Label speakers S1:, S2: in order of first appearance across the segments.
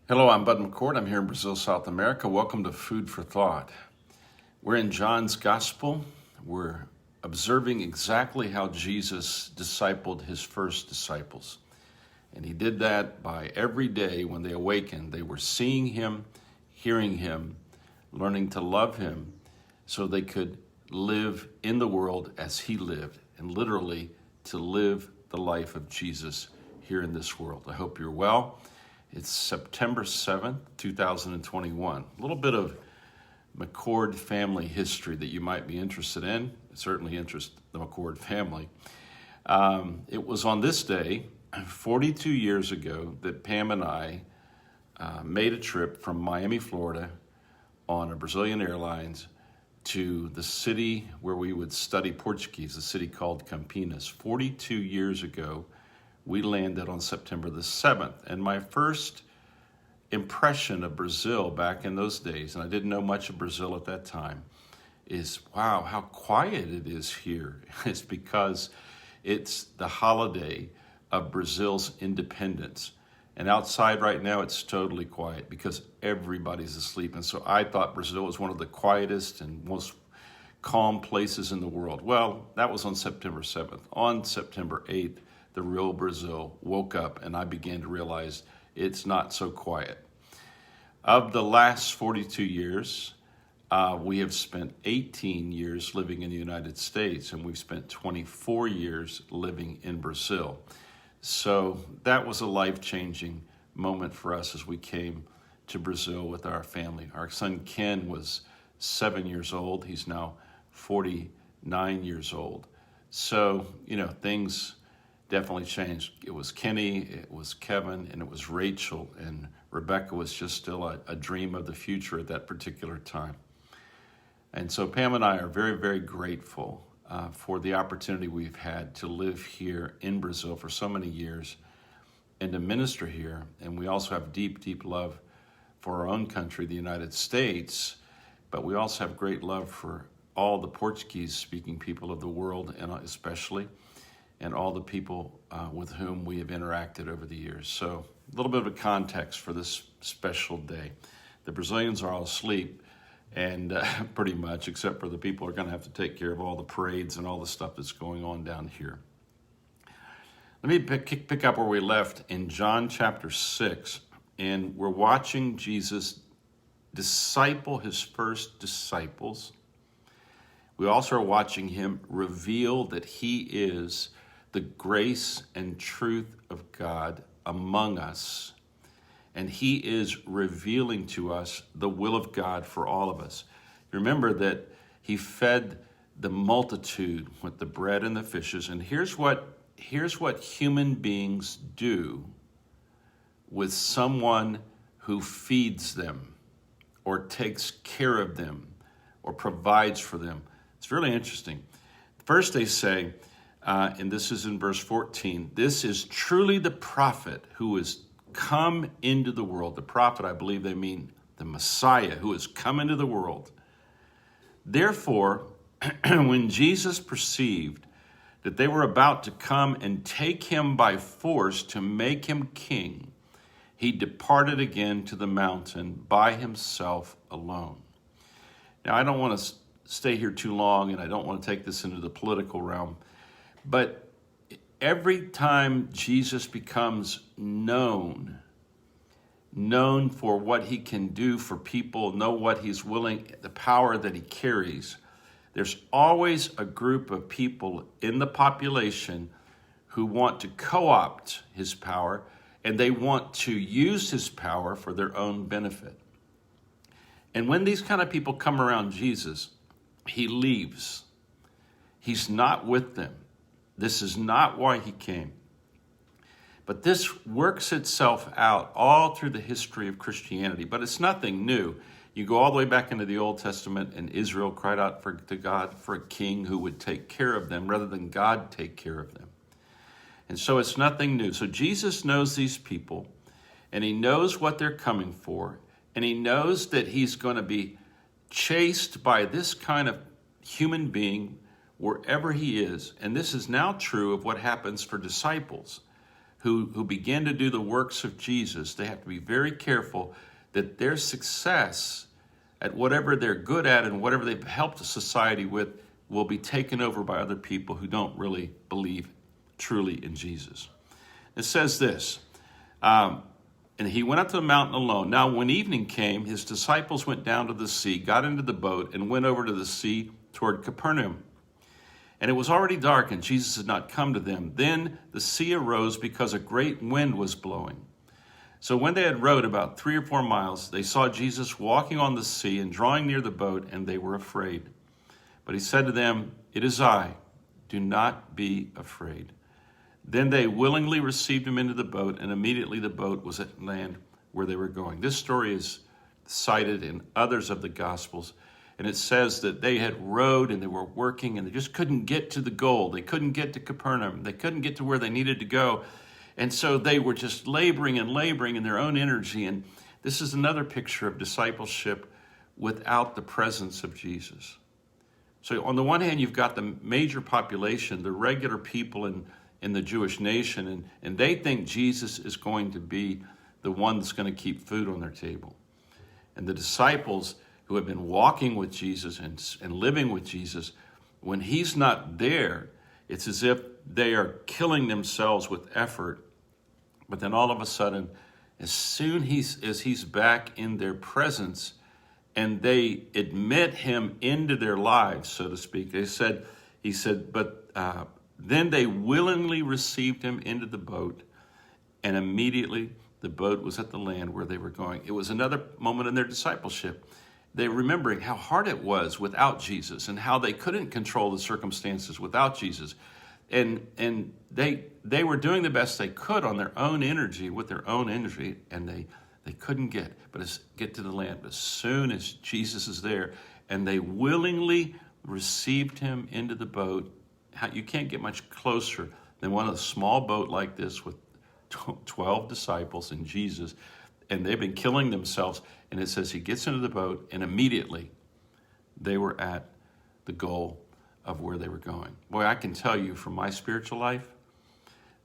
S1: Hello, I'm Bud McCord. I'm here in Brazil, South America. Welcome to Food for Thought. We're in John's Gospel. We're observing exactly how Jesus discipled his first disciples. And he did that by every day when they awakened, they were seeing him, hearing him, learning to love him so they could live in the world as he lived, and literally to live the life of Jesus here in this world. I hope you're well. It's September 7th, 2021. A little bit of McCord family history that you might be interested in. It certainly interests the McCord family. It was on this day, 42 years ago, that Pam and I made a trip from Miami, Florida, on a Brazilian Airlines to the city where we would study Portuguese, a city called Campinas. 42 years ago, we landed on September the 7th. And my first impression of Brazil back in those days, and I didn't know much of Brazil at that time, is wow, how quiet it is here. It's because it's the holiday of Brazil's independence. And outside right now, it's totally quiet because everybody's asleep. And so I thought Brazil was one of the quietest and most calm places in the world. Well, that was on September 7th. On September 8th, the real Brazil woke up, and I began to realize it's not so quiet. Of the last 42 years, we have spent 18 years living in the United States, and we've spent 24 years living in Brazil. So that was a life-changing moment for us as we came to Brazil with our family. Our son Ken was 7 years old. He's now 49 years old. So, things definitely changed. It was Kenny, it was Kevin, and it was Rachel, and Rebecca was just still a dream of the future at that particular time. And so Pam and I are very, very grateful for the opportunity we've had to live here in Brazil for so many years and to minister here. And we also have deep, deep love for our own country, the United States, but we also have great love for all the Portuguese-speaking people of the world, and especially, and all the people with whom we have interacted over the years. So a little bit of a context for this special day. The Brazilians are all asleep, and pretty much, except for the people who are going to have to take care of all the parades and all the stuff that's going on down here. Let me pick up where we left in John chapter 6, and we're watching Jesus disciple his first disciples. We also are watching him reveal that he is the grace and truth of God among us. And he is revealing to us the will of God for all of us. Remember that he fed the multitude with the bread and the fishes. And here's what human beings do with someone who feeds them or takes care of them or provides for them. It's really interesting. First they say, and this is in verse 14, this is truly the prophet who is come into the world. The prophet, I believe they mean the Messiah who has come into the world. Therefore, when Jesus perceived that they were about to come and take him by force to make him king, he departed again to the mountain by himself alone. Now, I don't want to stay here too long, and I don't want to take this into the political realm, but every time Jesus becomes known for what he can do for people, know what he's willing, the power that he carries, there's always a group of people in the population who want to co-opt his power, and they want to use his power for their own benefit. And when these kind of people come around Jesus, he leaves. He's not with them. This is not why he came. But this works itself out all through the history of Christianity. But it's nothing new. You go all the way back into the Old Testament, and Israel cried out to God for a king who would take care of them rather than God take care of them. And so it's nothing new. So Jesus knows these people, and he knows what they're coming for, and he knows that he's going to be chased by this kind of human being wherever he is. And this is now true of what happens for disciples who begin to do the works of Jesus, they have to be very careful that their success at whatever they're good at and whatever they've helped society with will be taken over by other people who don't really believe truly in Jesus. It says this, and he went up to the mountain alone. Now, when evening came, his disciples went down to the sea, got into the boat, and went over to the sea toward Capernaum. And it was already dark, and Jesus had not come to them. Then the sea arose because a great wind was blowing. So when they had rowed about 3 or 4 miles, they saw Jesus walking on the sea and drawing near the boat, and they were afraid. But he said to them, "It is I. Do not be afraid." Then they willingly received him into the boat, and immediately the boat was at land where they were going. This story is cited in others of the Gospels. And it says that they had rowed and they were working and they just couldn't get to the goal. They couldn't get to Capernaum. They couldn't get to where they needed to go. And so they were just laboring in their own energy. And this is another picture of discipleship without the presence of Jesus. So on the one hand, you've got the major population, the regular people in the Jewish nation, and they think Jesus is going to be the one that's going to keep food on their table. And the disciples who have been walking with Jesus and living with Jesus, when he's not there, it's as if they are killing themselves with effort. But then all of a sudden, as soon as he's back in their presence and they admit him into their lives, so to speak, he said, but then they willingly received him into the boat, and immediately the boat was at the land where they were going. It was another moment in their discipleship. They were remembering how hard it was without Jesus and how they couldn't control the circumstances without Jesus. And they were doing the best they could on their own energy, with their own energy, and they couldn't get to the land. But as soon as Jesus is there, and they willingly received him into the boat, you can't get much closer than one of a small boat like this with 12 disciples and Jesus, and they've been killing themselves. And it says he gets into the boat, and immediately they were at the goal of where they were going. Boy, I can tell you from my spiritual life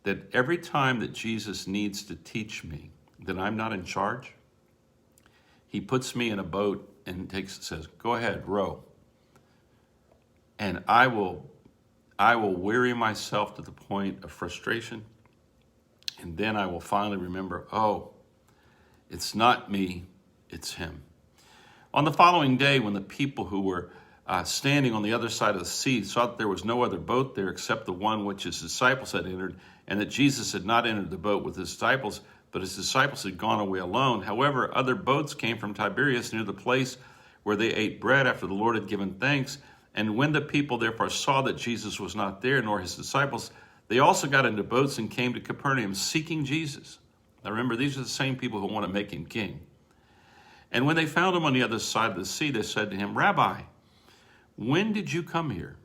S1: that every time that Jesus needs to teach me that I'm not in charge, he puts me in a boat and says, "Go ahead, row." And I will weary myself to the point of frustration, and then I will finally remember, oh, it's not me, it's him. On the following day, when the people who were standing on the other side of the sea saw that there was no other boat there except the one which his disciples had entered, and that Jesus had not entered the boat with his disciples, but his disciples had gone away alone. However, other boats came from Tiberias near the place where they ate bread after the Lord had given thanks. And when the people therefore saw that Jesus was not there, nor his disciples, they also got into boats and came to Capernaum seeking Jesus. Now remember, these are the same people who want to make him king. And when they found him on the other side of the sea, they said to him, "Rabbi, when did you come here?"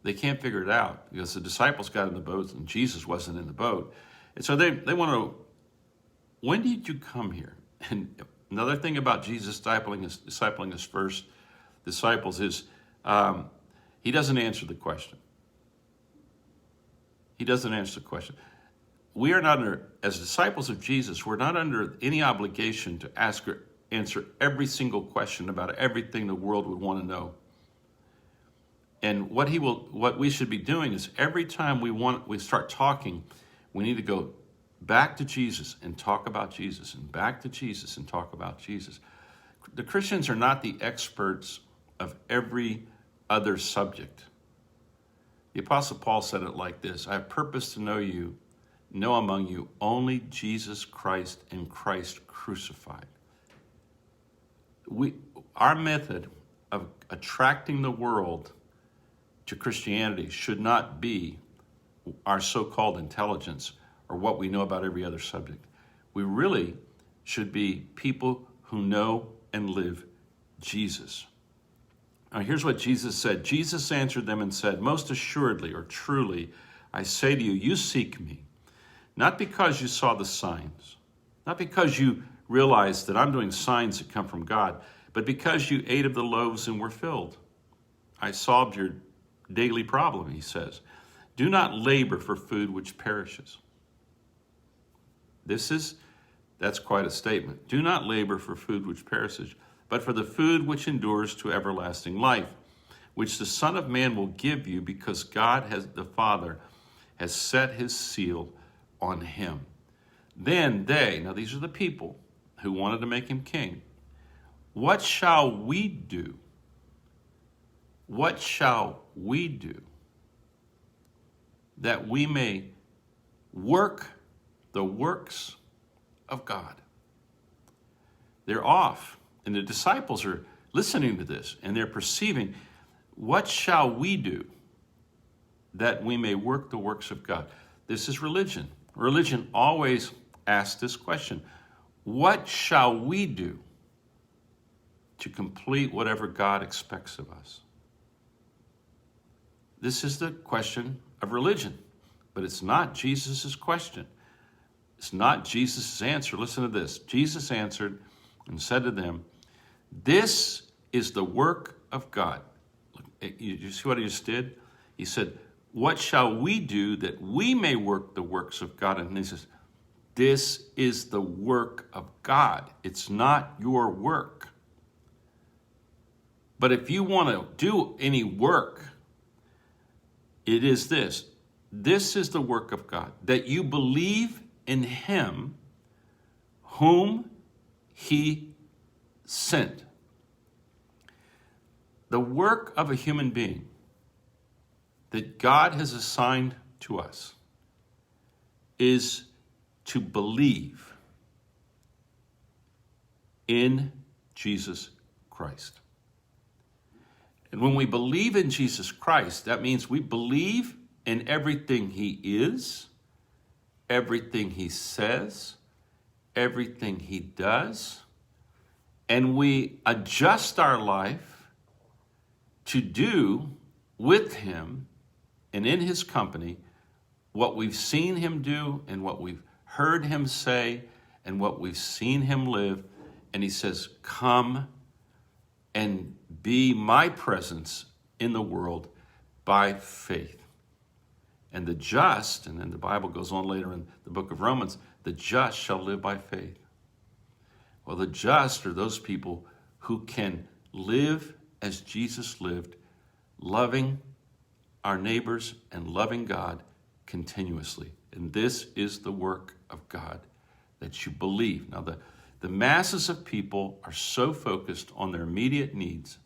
S1: They can't figure it out because the disciples got in the boat and Jesus wasn't in the boat. And so they want to know, when did you come here? And another thing about Jesus discipling his first disciples is he doesn't answer the question. He doesn't answer the question. We are not as disciples of Jesus, we're not under any obligation to ask or answer every single question about everything the world would want to know. And what we should be doing is every time we start talking, we need to go back to Jesus and talk about Jesus, and back to Jesus and talk about Jesus. The Christians are not the experts of every other subject. The Apostle Paul said it like this: "I have purpose to know among you only Jesus Christ and Christ crucified." Our method of attracting the world to Christianity should not be our so-called intelligence or what we know about every other subject. We really should be people who know and live Jesus. Now here's what Jesus said. Jesus answered them and said, "Most assuredly or truly, I say to you, you seek me, not because you saw the signs, not because you realized that I'm doing signs that come from God, but because you ate of the loaves and were filled. I solved your daily problem," he says. "Do not labor for food which perishes, That's quite a statement. Do not labor for food which perishes, but for the food which endures to everlasting life, which the Son of Man will give you, because the Father has set his seal on him. Then now these are the people who wanted to make him king. What shall we do? What shall we do that we may work the works of God? They're off, and the disciples are listening to this, and they're perceiving, what shall we do that we may work the works of God? This is religion. Religion always asks this question: what shall we do to complete whatever God expects of us? This is the question of religion, but it's not Jesus' question. It's not Jesus' answer. Listen to this. Jesus answered and said to them, this is the work of God. You see what he just did? He said, what shall we do that we may work the works of God? And he says, this is the work of God. It's not your work. But if you want to do any work, it is this. This is the work of God, that you believe in him whom he sent. The work of a human being that God has assigned to us is to believe in Jesus Christ. And when we believe in Jesus Christ, that means we believe in everything he is, everything he says, everything he does, and we adjust our life to do with him and in his company what we've seen him do and what we've heard him say and what we've seen him live. And he says, come and be my presence in the world by faith. And the just, and then the Bible goes on later in the book of Romans, the just shall live by faith. Well, the just are those people who can live as Jesus lived, loving our neighbors and loving God continuously. And this is the work of God, that you believe. Now, the masses of people are so focused on their immediate needs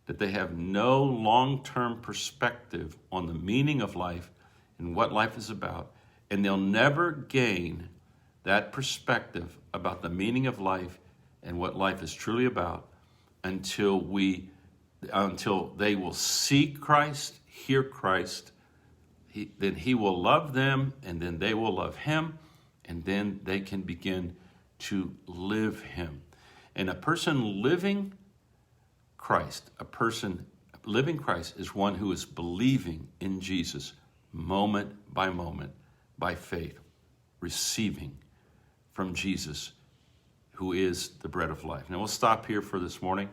S1: that they have no long-term perspective on the meaning of life and what life is about, and they'll never gain that perspective about the meaning of life and what life is truly about until they will see Christ, hear Christ. Then he will love them, and then they will love him, and then they can begin to live him. And a person living Christ is one who is believing in Jesus moment by moment by faith, receiving from Jesus, who is the bread of life. Now we'll stop here for this morning,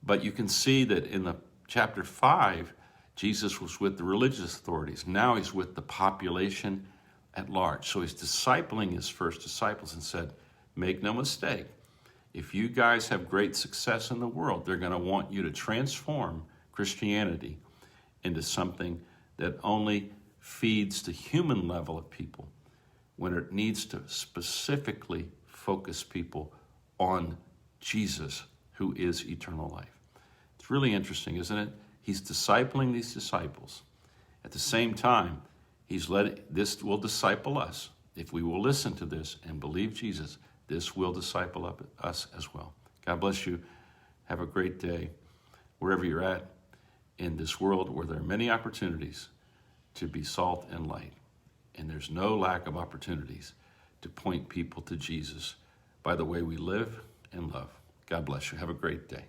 S1: but you can see that in the chapter 5, Jesus was with the religious authorities. Now he's with the population at large. So he's discipling his first disciples and said, make no mistake, if you guys have great success in the world, they're going to want you to transform Christianity into something that only feeds the human level of people, when it needs to specifically focus people on Jesus, who is eternal life. It's really interesting, isn't it? He's discipling these disciples. At the same time, this will disciple us. If we will listen to this and believe Jesus, this will disciple us as well. God bless you. Have a great day wherever you're at in this world where there are many opportunities to be salt and light. And there's no lack of opportunities to point people to Jesus by the way we live and love. God bless you. Have a great day.